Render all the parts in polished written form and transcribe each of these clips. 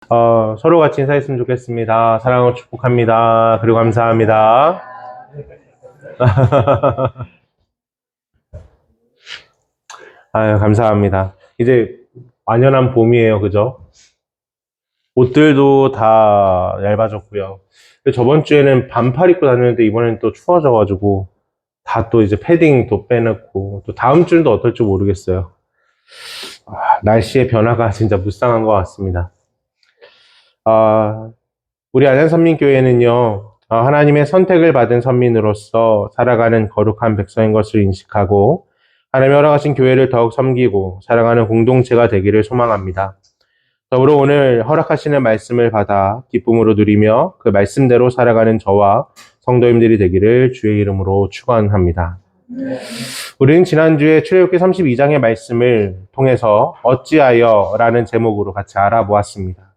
서로 같이 인사했으면 좋겠습니다. 사랑하고 축복합니다. 그리고 감사합니다. 아유, 감사합니다. 이제 완연한 봄이에요. 그죠? 옷들도 다 얇아졌고요. 근데 저번 주에는 반팔 입고 다녔는데 이번엔 또 추워져가지고 다 또 이제 패딩 또 빼놓고 또 다음 주는 또 어떨지 모르겠어요. 날씨의 변화가 진짜 무쌍한 것 같습니다. 우리 안양선민교회는요, 하나님의 선택을 받은 선민으로서 살아가는 거룩한 백성인 것을 인식하고 하나님의 허락하신 교회를 더욱 섬기고 사랑하는 공동체가 되기를 소망합니다. 더불어 오늘 허락하시는 말씀을 받아 기쁨으로 누리며 그 말씀대로 살아가는 저와 성도님들이 되기를 주의 이름으로 축원합니다. 우리는 지난주에 출애굽기 32장의 말씀을 통해서 어찌하여 라는 제목으로 같이 알아보았습니다.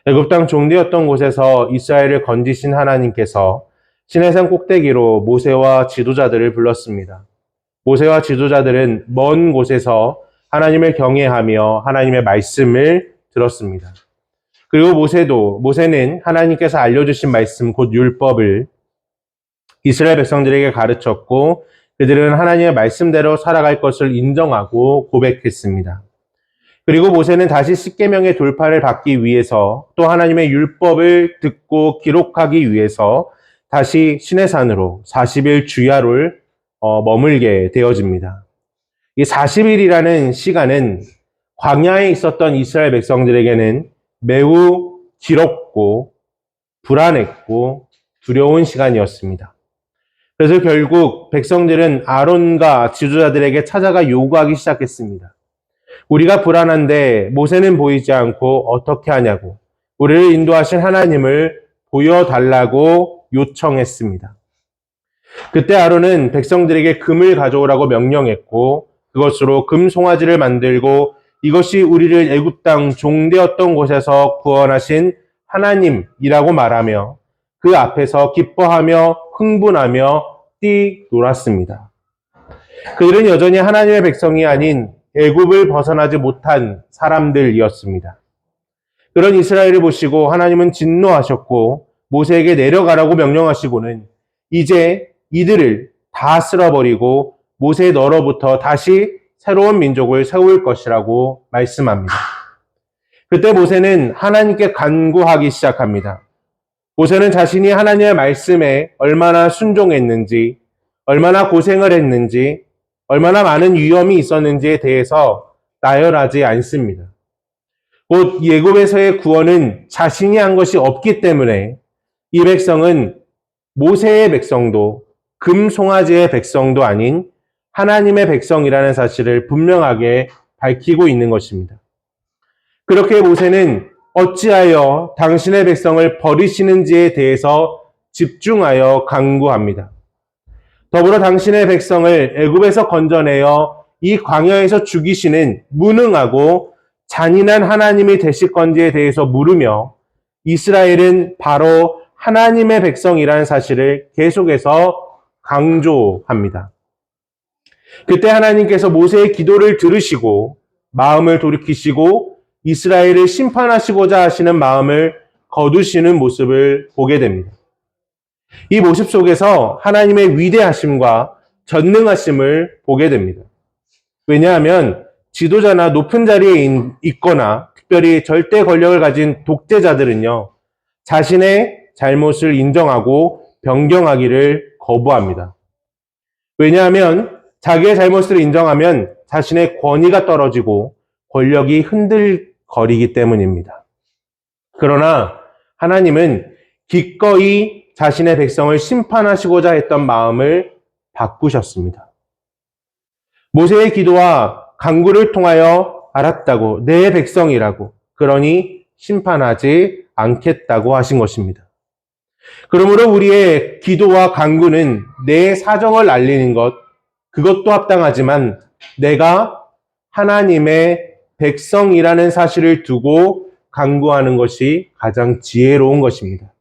애굽 땅 종되었던 곳에서 이스라엘을 건지신 하나님께서 시내산 꼭대기로 모세와 지도자들을 불렀습니다. 모세와 지도자들은 먼 곳에서 하나님을 경외하며 하나님의 말씀을 들었습니다. 그리고 모세는 하나님께서 알려주신 말씀 곧 율법을 이스라엘 백성들에게 가르쳤고 그들은 하나님의 말씀대로 살아갈 것을 인정하고 고백했습니다. 그리고 모세는 다시 십계명의 돌파를 받기 위해서 또 하나님의 율법을 듣고 기록하기 위해서 다시 시내산으로 40일 주야를 머물게 되어집니다. 이 40일이라는 시간은 광야에 있었던 이스라엘 백성들에게는 매우 길었고 불안했고 두려운 시간이었습니다. 그래서 결국 백성들은 아론과 지도자들에게 찾아가 요구하기 시작했습니다. 우리가 불안한데 모세는 보이지 않고 어떻게 하냐고 우리를 인도하신 하나님을 보여달라고 요청했습니다. 그때 아론은 백성들에게 금을 가져오라고 명령했고 그것으로 금 송아지를 만들고 이것이 우리를 애굽 땅 종되었던 곳에서 구원하신 하나님이라고 말하며 그 앞에서 기뻐하며 흥분하며 뛰놀았습니다. 그들은 여전히 하나님의 백성이 아닌 애굽을 벗어나지 못한 사람들이었습니다. 그런 이스라엘을 보시고 하나님은 진노하셨고 모세에게 내려가라고 명령하시고는 이제 이들을 다 쓸어버리고 모세의 너로부터 다시 새로운 민족을 세울 것이라고 말씀합니다. 그때 모세는 하나님께 간구하기 시작합니다. 모세는 자신이 하나님의 말씀에 얼마나 순종했는지, 얼마나 고생을 했는지, 얼마나 많은 위험이 있었는지에 대해서 나열하지 않습니다. 곧 애굽에서의 구원은 자신이 한 것이 없기 때문에 이 백성은 모세의 백성도 금송아지의 백성도 아닌 하나님의 백성이라는 사실을 분명하게 밝히고 있는 것입니다. 그렇게 모세는 어찌하여 당신의 백성을 버리시는지에 대해서 집중하여 간구합니다. 더불어 당신의 백성을 애굽에서 건져내어 이 광야에서 죽이시는 무능하고 잔인한 하나님이 되실 건지에 대해서 물으며 이스라엘은 바로 하나님의 백성이라는 사실을 계속해서 강조합니다. 그때 하나님께서 모세의 기도를 들으시고 마음을 돌이키시고 이스라엘을 심판하시고자 하시는 마음을 거두시는 모습을 보게 됩니다. 이 모습 속에서 하나님의 위대하심과 전능하심을 보게 됩니다. 왜냐하면 지도자나 높은 자리에 있거나 특별히 절대 권력을 가진 독재자들은요, 자신의 잘못을 인정하고 변경하기를 거부합니다. 왜냐하면 자기의 잘못을 인정하면 자신의 권위가 떨어지고 권력이 흔들거리기 때문입니다. 그러나 하나님은 기꺼이 자신의 백성을 심판하시고자 했던 마음을 바꾸셨습니다. 모세의 기도와 간구를 통하여 알았다고, 내 백성이라고, 그러니 심판하지 않겠다고 하신 것입니다. 그러므로 우리의 기도와 간구는 내 사정을 알리는 것, 그것도 합당하지만 내가 하나님의 백성이라는 사실을 두고 간구하는 것이 가장 지혜로운 것입니다.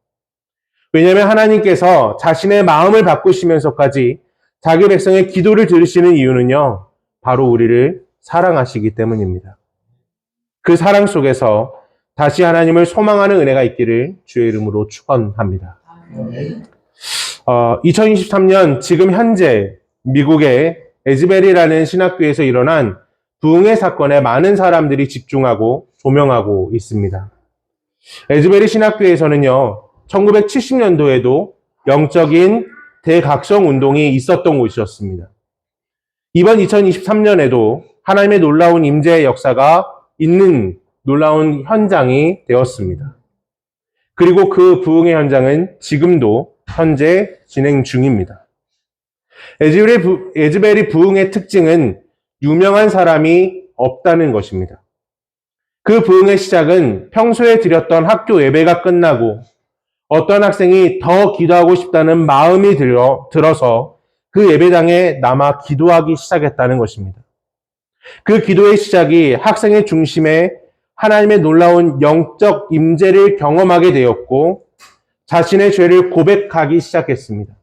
왜냐하면 하나님께서 자신의 마음을 바꾸시면서까지 자기 백성의 기도를 들으시는 이유는요, 바로 우리를 사랑하시기 때문입니다. 그 사랑 속에서 다시 하나님을 소망하는 은혜가 있기를 주의 이름으로 축원합니다. 2023년 지금 현재 미국의 에즈벨이라는 신학교에서 일어난 부흥의 사건에 많은 사람들이 집중하고 조명하고 있습니다. 에즈벨이 신학교에서는요, 1970년도에도 영적인 대각성 운동이 있었던 곳이었습니다. 이번 2023년에도 하나님의 놀라운 임재의 역사가 있는 놀라운 현장이 되었습니다. 그리고 그 부흥의 현장은 지금도 현재 진행 중입니다. 에즈벨이 부흥의 특징은 유명한 사람이 없다는 것입니다. 그 부흥의 시작은 평소에 드렸던 학교 예배가 끝나고 어떤 학생이 더 기도하고 싶다는 마음이 들어서 그 예배당에 남아 기도하기 시작했다는 것입니다. 그 기도의 시작이 학생의 중심에 하나님의 놀라운 영적 임재를 경험하게 되었고 자신의 죄를 고백하기 시작했습니다.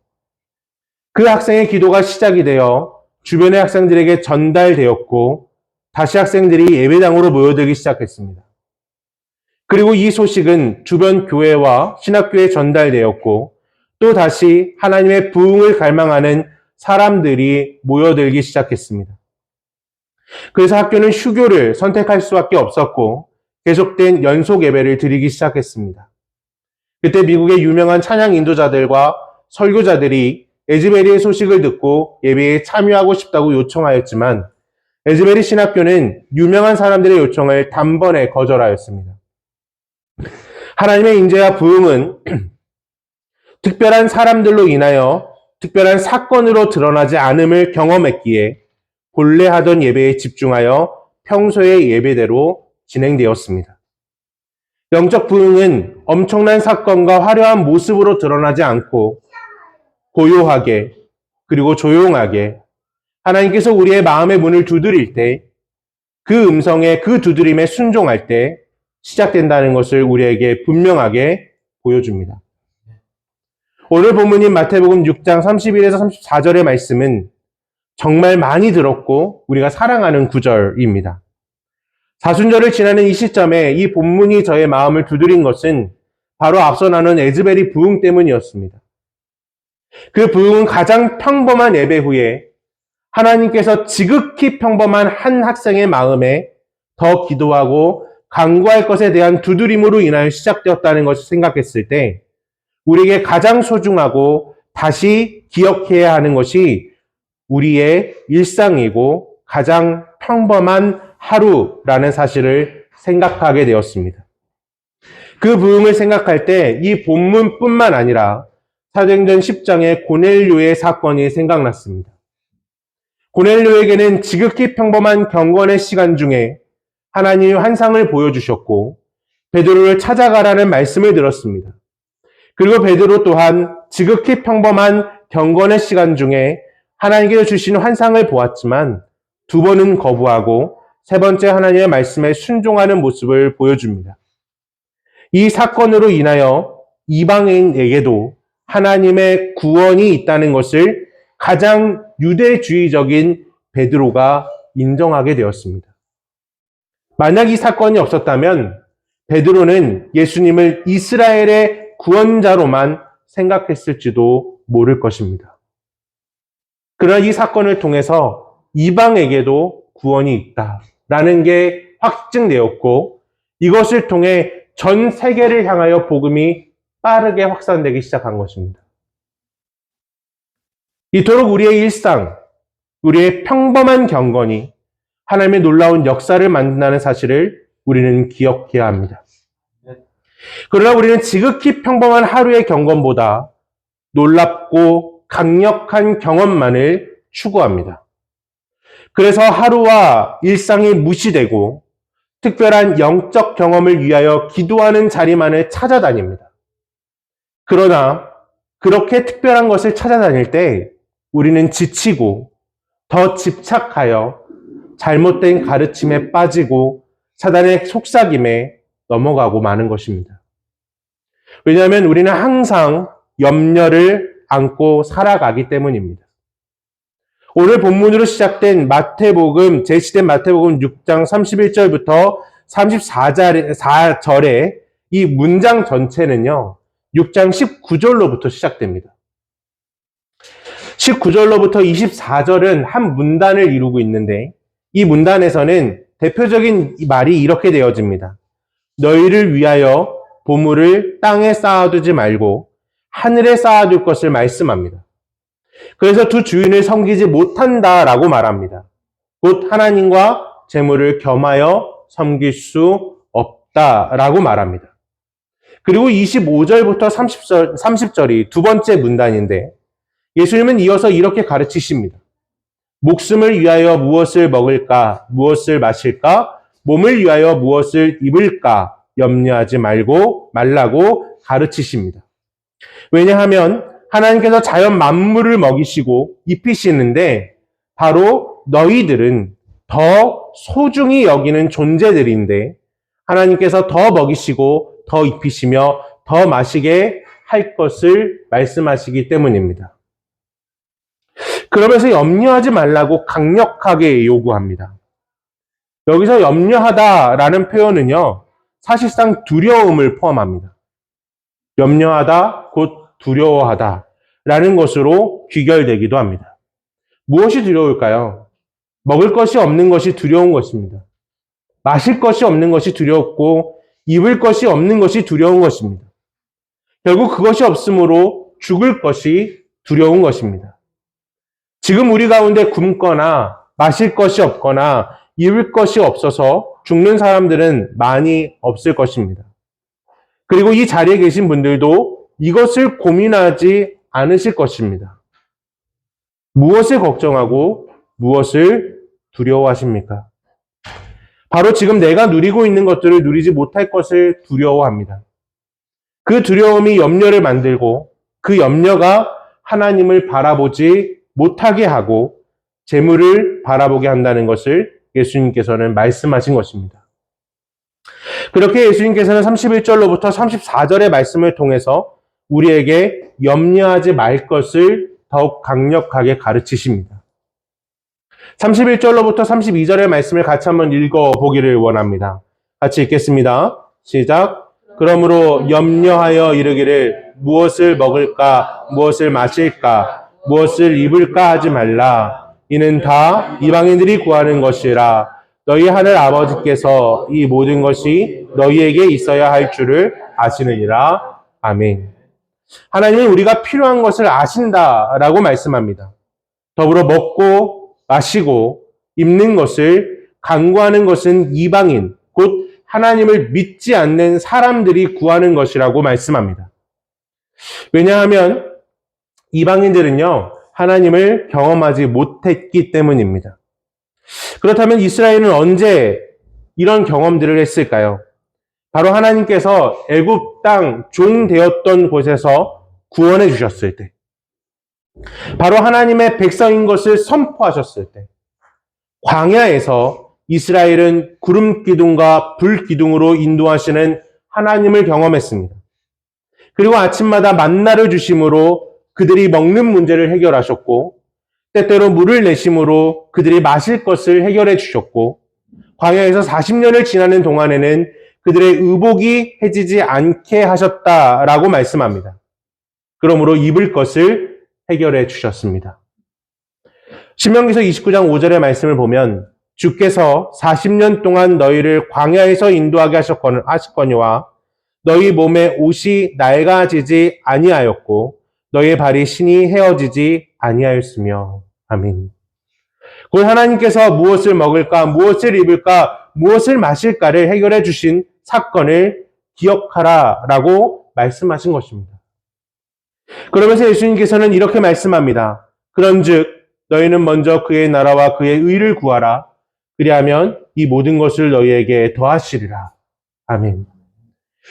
그 학생의 기도가 시작이 되어 주변의 학생들에게 전달되었고 다시 학생들이 예배당으로 모여들기 시작했습니다. 그리고 이 소식은 주변 교회와 신학교에 전달되었고 또 다시 하나님의 부흥을 갈망하는 사람들이 모여들기 시작했습니다. 그래서 학교는 휴교를 선택할 수밖에 없었고 계속된 연속 예배를 드리기 시작했습니다. 그때 미국의 유명한 찬양 인도자들과 설교자들이 에즈베리의 소식을 듣고 예배에 참여하고 싶다고 요청하였지만 에즈베리 신학교는 유명한 사람들의 요청을 단번에 거절하였습니다. 하나님의 임재와 부흥은 특별한 사람들로 인하여 특별한 사건으로 드러나지 않음을 경험했기에 본래 하던 예배에 집중하여 평소의 예배대로 진행되었습니다. 영적 부흥은 엄청난 사건과 화려한 모습으로 드러나지 않고 고요하게 그리고 조용하게 하나님께서 우리의 마음의 문을 두드릴 때 그 음성에 그 두드림에 순종할 때 시작된다는 것을 우리에게 분명하게 보여줍니다. 오늘 본문인 마태복음 6장 31에서 34절의 말씀은 정말 많이 들었고 우리가 사랑하는 구절입니다. 사순절을 지나는 이 시점에 이 본문이 저의 마음을 두드린 것은 바로 앞서 나눈 에즈벨이 부흥 때문이었습니다. 그 부흥은 가장 평범한 예배 후에 하나님께서 지극히 평범한 한 학생의 마음에 더 기도하고 간구할 것에 대한 두드림으로 인하여 시작되었다는 것을 생각했을 때 우리에게 가장 소중하고 다시 기억해야 하는 것이 우리의 일상이고 가장 평범한 하루라는 사실을 생각하게 되었습니다. 그 부흥을 생각할 때 이 본문뿐만 아니라 사도행전 10장의 고넬료의 사건이 생각났습니다. 고넬료에게는 지극히 평범한 경건의 시간 중에 하나님이 환상을 보여주셨고 베드로를 찾아가라는 말씀을 들었습니다. 그리고 베드로 또한 지극히 평범한 경건의 시간 중에 하나님께서 주신 환상을 보았지만 두 번은 거부하고 세 번째 하나님의 말씀에 순종하는 모습을 보여줍니다. 이 사건으로 인하여 이방인에게도 하나님의 구원이 있다는 것을 가장 유대주의적인 베드로가 인정하게 되었습니다. 만약 이 사건이 없었다면 베드로는 예수님을 이스라엘의 구원자로만 생각했을지도 모를 것입니다. 그러나 이 사건을 통해서 이방에게도 구원이 있다라는 게 확증되었고 이것을 통해 전 세계를 향하여 복음이 빠르게 확산되기 시작한 것입니다. 이토록 우리의 일상, 우리의 평범한 경건이 하나님의 놀라운 역사를 만든다는 사실을 우리는 기억해야 합니다. 그러나 우리는 지극히 평범한 하루의 경건보다 놀랍고 강력한 경험만을 추구합니다. 그래서 하루와 일상이 무시되고 특별한 영적 경험을 위하여 기도하는 자리만을 찾아다닙니다. 그러나 그렇게 특별한 것을 찾아다닐 때 우리는 지치고 더 집착하여 잘못된 가르침에 빠지고 사단의 속삭임에 넘어가고 마는 것입니다. 왜냐하면 우리는 항상 염려를 안고 살아가기 때문입니다. 오늘 본문으로 시작된 마태복음, 제시된 마태복음 6장 31절부터 34절에 이 문장 전체는요, 6장 19절로부터 시작됩니다. 19절로부터 24절은 한 문단을 이루고 있는데, 이 문단에서는 대표적인 말이 이렇게 되어집니다. 너희를 위하여 보물을 땅에 쌓아두지 말고 하늘에 쌓아둘 것을 말씀합니다. 그래서 두 주인을 섬기지 못한다라고 말합니다. 곧 하나님과 재물을 겸하여 섬길 수 없다라고 말합니다. 그리고 25절부터 30절이 두 번째 문단인데, 예수님은 이어서 이렇게 가르치십니다. 목숨을 위하여 무엇을 먹을까, 무엇을 마실까, 몸을 위하여 무엇을 입을까 염려하지 말라고 가르치십니다. 왜냐하면 하나님께서 자연 만물을 먹이시고 입히시는데 바로 너희들은 더 소중히 여기는 존재들인데 하나님께서 더 먹이시고 더 입히시며 더 마시게 할 것을 말씀하시기 때문입니다. 그러면서 염려하지 말라고 강력하게 요구합니다. 여기서 염려하다라는 표현은요, 사실상 두려움을 포함합니다. 염려하다, 곧 두려워하다 라는 것으로 귀결되기도 합니다. 무엇이 두려울까요? 먹을 것이 없는 것이 두려운 것입니다. 마실 것이 없는 것이 두렵고 입을 것이 없는 것이 두려운 것입니다. 결국 그것이 없으므로 죽을 것이 두려운 것입니다. 지금 우리 가운데 굶거나 마실 것이 없거나 입을 것이 없어서 죽는 사람들은 많이 없을 것입니다. 그리고 이 자리에 계신 분들도 이것을 고민하지 않으실 것입니다. 무엇을 걱정하고 무엇을 두려워하십니까? 바로 지금 내가 누리고 있는 것들을 누리지 못할 것을 두려워합니다. 그 두려움이 염려를 만들고 그 염려가 하나님을 바라보지 못하게 하고 재물을 바라보게 한다는 것을 예수님께서는 말씀하신 것입니다. 그렇게 예수님께서는 31절로부터 34절의 말씀을 통해서 우리에게 염려하지 말 것을 더욱 강력하게 가르치십니다. 31절로부터 32절의 말씀을 같이 한번 읽어보기를 원합니다. 같이 읽겠습니다. 시작. 그러므로 염려하여 이르기를 무엇을 먹을까, 무엇을 마실까, 무엇을 입을까 하지 말라. 이는 다 이방인들이 구하는 것이라. 너희 하늘 아버지께서 이 모든 것이 너희에게 있어야 할 줄을 아시느니라. 아멘. 하나님은 우리가 필요한 것을 아신다라고 말씀합니다. 더불어 먹고 마시고 입는 것을 간구하는 것은 이방인, 곧 하나님을 믿지 않는 사람들이 구하는 것이라고 말씀합니다. 왜냐하면 이방인들은요, 하나님을 경험하지 못했기 때문입니다. 그렇다면 이스라엘은 언제 이런 경험들을 했을까요? 바로 하나님께서 애굽 땅 종 되었던 곳에서 구원해 주셨을 때, 바로 하나님의 백성인 것을 선포하셨을 때, 광야에서 이스라엘은 구름 기둥과 불 기둥으로 인도하시는 하나님을 경험했습니다. 그리고 아침마다 만나를 주심으로 그들이 먹는 문제를 해결하셨고, 때때로 물을 내심으로 그들이 마실 것을 해결해 주셨고, 광야에서 40년을 지나는 동안에는 그들의 의복이 해지지 않게 하셨다라고 말씀합니다. 그러므로 입을 것을 해결해 주셨습니다. 신명기서 29장 5절의 말씀을 보면 주께서 40년 동안 너희를 광야에서 인도하게 하셨거니와 너희 몸의 옷이 낡아지지 아니하였고 너희의 발이 신이 헤어지지 아니하였으며. 아멘. 곧 하나님께서 무엇을 먹을까, 무엇을 입을까, 무엇을 마실까를 해결해 주신 사건을 기억하라라고 말씀하신 것입니다. 그러면서 예수님께서는 이렇게 말씀합니다. 그런즉 너희는 먼저 그의 나라와 그의 의를 구하라. 그리하면 이 모든 것을 너희에게 더하시리라. 아멘.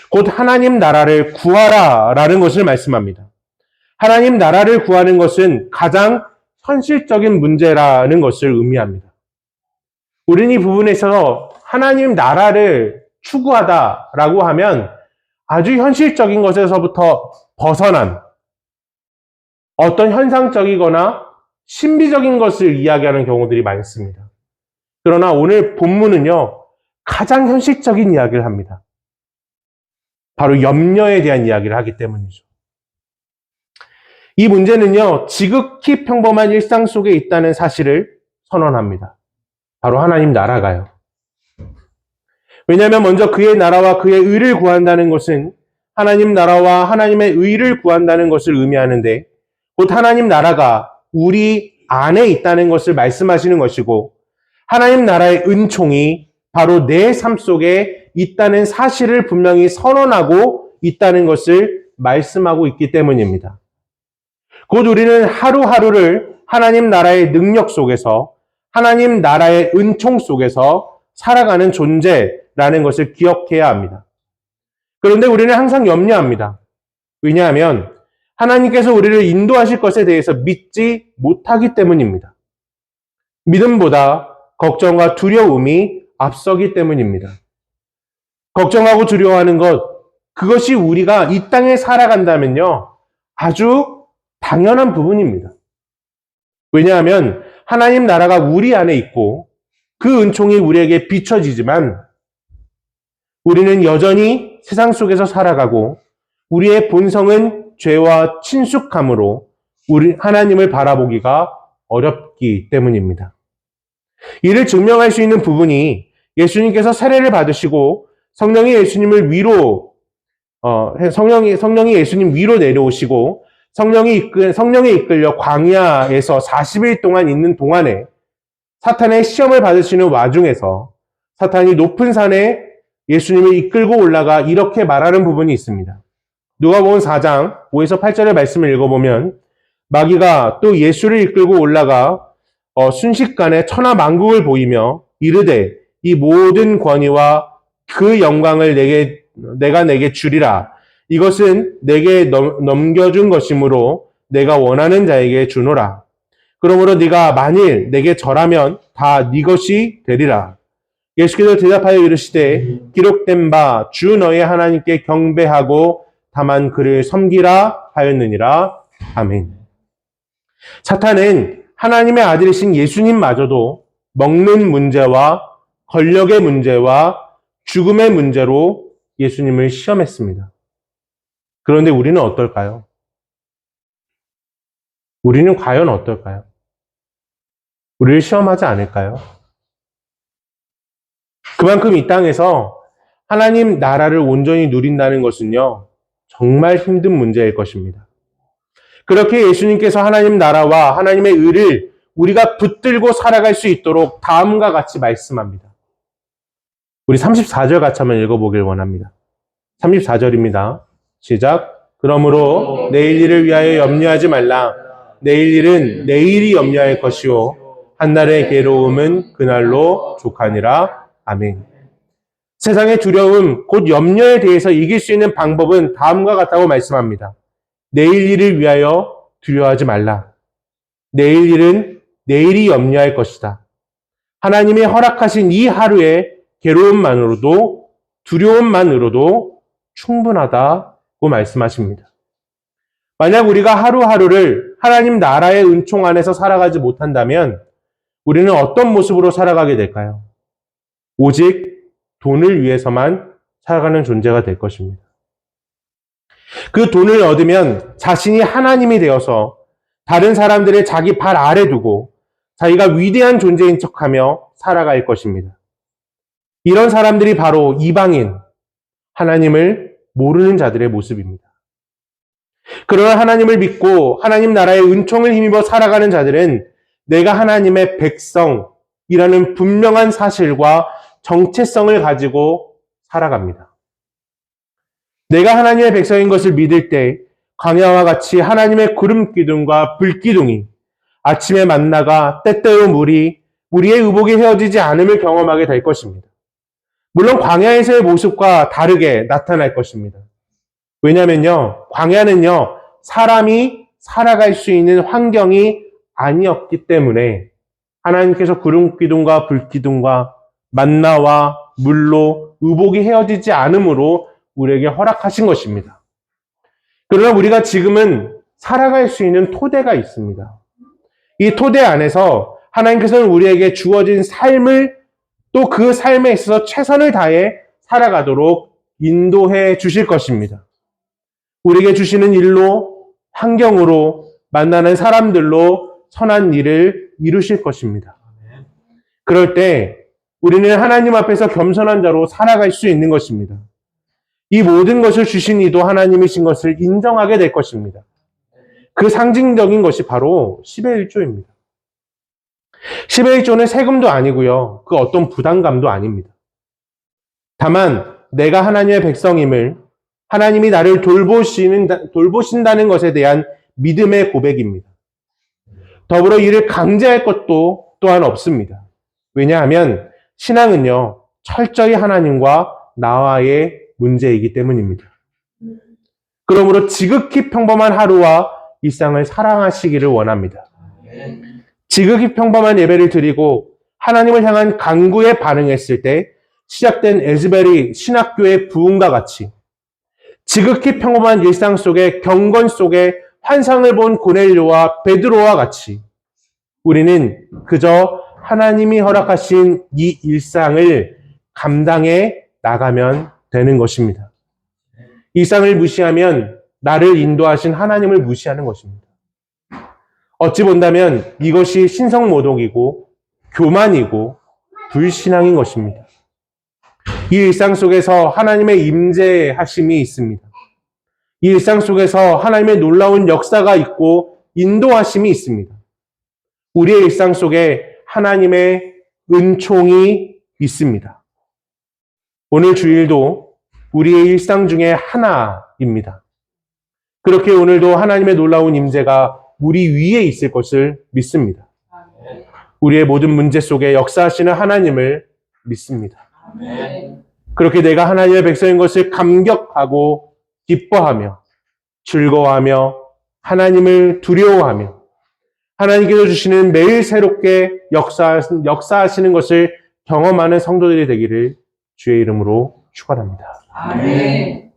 곧 하나님 나라를 구하라라는 것을 말씀합니다. 하나님 나라를 구하는 것은 가장 현실적인 문제라는 것을 의미합니다. 우리는 이 부분에 있어서 하나님 나라를 추구하다라고 하면 아주 현실적인 것에서부터 벗어난 어떤 현상적이거나 신비적인 것을 이야기하는 경우들이 많습니다. 그러나 오늘 본문은요, 가장 현실적인 이야기를 합니다. 바로 염려에 대한 이야기를 하기 때문이죠. 이 문제는요, 지극히 평범한 일상 속에 있다는 사실을 선언합니다. 바로 하나님 나라가요. 왜냐하면 먼저 그의 나라와 그의 의를 구한다는 것은 하나님 나라와 하나님의 의를 구한다는 것을 의미하는데, 곧 하나님 나라가 우리 안에 있다는 것을 말씀하시는 것이고, 하나님 나라의 은총이 바로 내 삶 속에 있다는 사실을 분명히 선언하고 있다는 것을 말씀하고 있기 때문입니다. 곧 우리는 하루하루를 하나님 나라의 능력 속에서, 하나님 나라의 은총 속에서 살아가는 존재라는 것을 기억해야 합니다. 그런데 우리는 항상 염려합니다. 왜냐하면 하나님께서 우리를 인도하실 것에 대해서 믿지 못하기 때문입니다. 믿음보다 걱정과 두려움이 앞서기 때문입니다. 걱정하고 두려워하는 것, 그것이 우리가 이 땅에 살아간다면요, 아주 당연한 부분입니다. 왜냐하면 하나님 나라가 우리 안에 있고 그 은총이 우리에게 비춰지지만 우리는 여전히 세상 속에서 살아가고 우리의 본성은 죄와 친숙함으로 우리 하나님을 바라보기가 어렵기 때문입니다. 이를 증명할 수 있는 부분이 예수님께서 세례를 받으시고 성령이 예수님을 성령이 예수님 위로 내려오시고 성령에 이끌려 광야에서 40일 동안 있는 동안에 사탄의 시험을 받으시는 와중에서 사탄이 높은 산에 예수님을 이끌고 올라가 이렇게 말하는 부분이 있습니다. 누가복음 4장 5에서 8절의 말씀을 읽어보면 마귀가 또 예수를 이끌고 올라가 순식간에 천하만국을 보이며 이르되 이 모든 권위와 그 영광을 내가 내게 주리라. 이것은 내게 넘겨준 것이므로 내가 원하는 자에게 주노라. 그러므로 네가 만일 내게 절하면 다 네 것이 되리라. 예수께서 대답하여 이르시되 기록된 바 주 너의 하나님께 경배하고 다만 그를 섬기라 하였느니라. 아멘. 사탄은 하나님의 아들이신 예수님마저도 먹는 문제와 권력의 문제와 죽음의 문제로 예수님을 시험했습니다. 그런데 우리는 어떨까요? 우리는 과연 어떨까요? 우리를 시험하지 않을까요? 그만큼 이 땅에서 하나님 나라를 온전히 누린다는 것은요, 정말 힘든 문제일 것입니다. 그렇게 예수님께서 하나님 나라와 하나님의 의를 우리가 붙들고 살아갈 수 있도록 다음과 같이 말씀합니다. 우리 34절 같이 한번 읽어보길 원합니다. 34절입니다. 시작. 그러므로 내일 일을 위하여 염려하지 말라. 내일 일은 내일이 염려할 것이요 한날의 괴로움은 그날로 족하니라. 아멘. 세상의 두려움, 곧 염려에 대해서 이길 수 있는 방법은 다음과 같다고 말씀합니다. 내일 일을 위하여 두려워하지 말라. 내일 일은 내일이 염려할 것이다. 하나님이 허락하신 이 하루의 괴로움만으로도, 두려움만으로도 충분하다고 말씀하십니다. 만약 우리가 하루하루를 하나님 나라의 은총 안에서 살아가지 못한다면 우리는 어떤 모습으로 살아가게 될까요? 오직 돈을 위해서만 살아가는 존재가 될 것입니다. 그 돈을 얻으면 자신이 하나님이 되어서 다른 사람들의 자기 발 아래 두고 자기가 위대한 존재인 척하며 살아갈 것입니다. 이런 사람들이 바로 이방인, 하나님을 모르는 자들의 모습입니다. 그러나 하나님을 믿고 하나님 나라의 은총을 힘입어 살아가는 자들은 내가 하나님의 백성이라는 분명한 사실과 정체성을 가지고 살아갑니다. 내가 하나님의 백성인 것을 믿을 때 광야와 같이 하나님의 구름 기둥과 불 기둥이 아침에 만나가 때때로 물이 우리의 의복이 헤어지지 않음을 경험하게 될 것입니다. 물론 광야에서의 모습과 다르게 나타날 것입니다. 왜냐면요, 광야는요, 사람이 살아갈 수 있는 환경이 아니었기 때문에 하나님께서 구름 기둥과 불 기둥과 만나와 물로 의복이 헤어지지 않음으로 우리에게 허락하신 것입니다. 그러나 우리가 지금은 살아갈 수 있는 토대가 있습니다. 이 토대 안에서 하나님께서는 우리에게 주어진 삶을 또 그 삶에 있어서 최선을 다해 살아가도록 인도해 주실 것입니다. 우리에게 주시는 일로, 환경으로, 만나는 사람들로 선한 일을 이루실 것입니다. 그럴 때 우리는 하나님 앞에서 겸손한 자로 살아갈 수 있는 것입니다. 이 모든 것을 주신 이도 하나님이신 것을 인정하게 될 것입니다. 그 상징적인 것이 바로 10의 1조입니다. 10의 1조는 세금도 아니고요. 그 어떤 부담감도 아닙니다. 다만 내가 하나님의 백성임을, 하나님이 나를 돌보신다는 것에 대한 믿음의 고백입니다. 더불어 이를 강제할 것도 또한 없습니다. 왜냐하면 신앙은요, 철저히 하나님과 나와의 문제이기 때문입니다. 그러므로 지극히 평범한 하루와 일상을 사랑하시기를 원합니다. 지극히 평범한 예배를 드리고 하나님을 향한 간구에 반응했을 때 시작된 에즈벨이 신학교의 부흥과 같이 지극히 평범한 일상 속에 경건 속에 환상을 본 고넬료와 베드로와 같이 우리는 그저 하나님이 허락하신 이 일상을 감당해 나가면 되는 것입니다. 일상을 무시하면 나를 인도하신 하나님을 무시하는 것입니다. 어찌 본다면 이것이 신성모독이고 교만이고 불신앙인 것입니다. 이 일상 속에서 하나님의 임재하심이 있습니다. 이 일상 속에서 하나님의 놀라운 역사가 있고 인도하심이 있습니다. 우리의 일상 속에 하나님의 은총이 있습니다. 오늘 주일도 우리의 일상 중에 하나입니다. 그렇게 오늘도 하나님의 놀라운 임재가 우리 위에 있을 것을 믿습니다. 우리의 모든 문제 속에 역사하시는 하나님을 믿습니다. 그렇게 내가 하나님의 백성인 것을 감격하고 기뻐하며 즐거워하며 하나님을 두려워하며 하나님께서 주시는 매일 새롭게 역사하시는 것을 경험하는 성도들이 되기를 주의 이름으로 축원합니다. 아멘.